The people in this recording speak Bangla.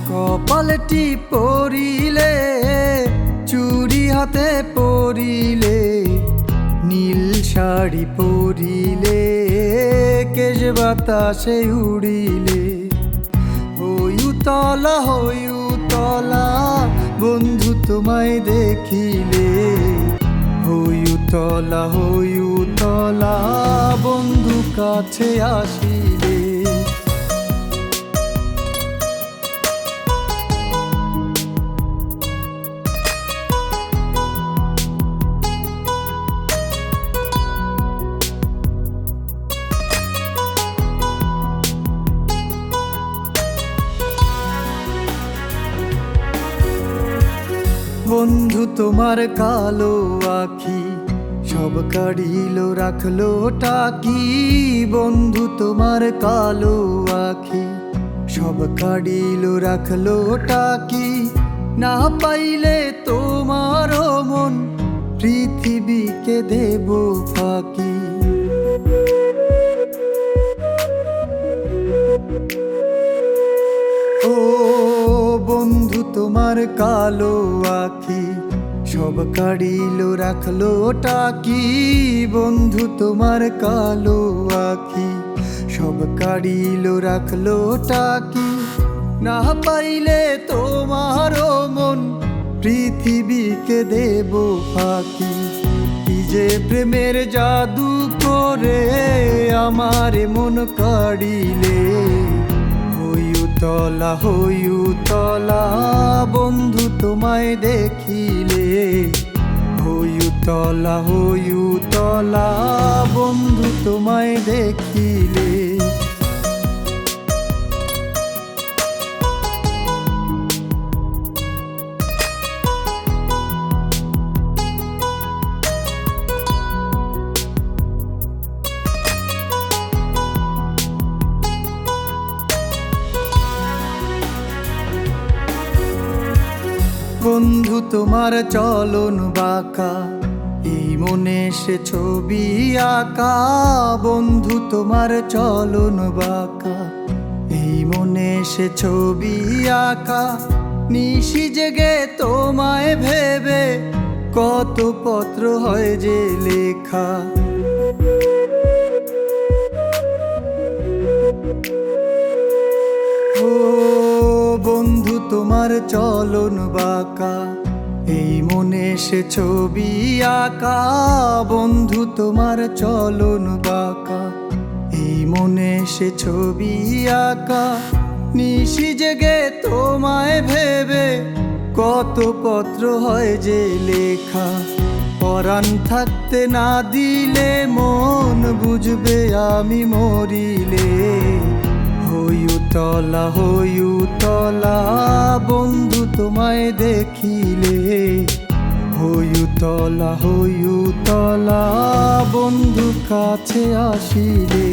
কপালটি পরিলে চুড়ি হাতে পরিলে নীল শাড়ি পরিলে কেশ বাতাসে উড়িলে হইউতলা হইউতলা বন্ধু তোমায় দেখিলে হইউতলা হইউতলা বন্ধু কাছে আসিলে বন্ধু তোমার কালো আখি সব কাড়িল রাখলো টাকি বন্ধু তোমার কালো আখি সব কাড়িল রাখলো টাকি না পাইলে তোমার মন পৃথিবীকে দেব ফাঁকি ও বন্ধু তোমার কালো আখি সব কাড়িল রাখলো টাকি বন্ধু তোমার কালো আখি সব কাড়িল রাখলো টাকি না পাইলে তোমার মন পৃথিবীকে দেব ফাঁকি কি যে প্রেমের জাদু করে আমার মন কাড়িলে হইউতলা হইউতলা বন্ধু তোমায় দেখিলে হইউতলা হইউতলা বন্ধু তোমায় দেখিলে বন্ধু তোমার চলন বাঁকা এই মনে সে ছবি আঁকা বন্ধু তোমার চলন বাঁকা এই মনে সে ছবি আঁকা নিশি জেগে তোমায় ভেবে কত পত্র হয় যে লেখা বন্ধু তোমার চলন বাঁকা এই মনে সে ছবি আঁকা বন্ধু তোমার চলন বাঁকা এই মনে সে ছবি আঁকা নিশি জেগে তোমায় ভেবে কত পত্র হয় যে লেখা পরাণ থাকতে না দিলে মন বুঝবে আমি মরিলে হইউতলা হইউতলা বন্ধু তোমায় দেখিলে হইউতলা হইউতলা বন্ধু কাছে আসিলে।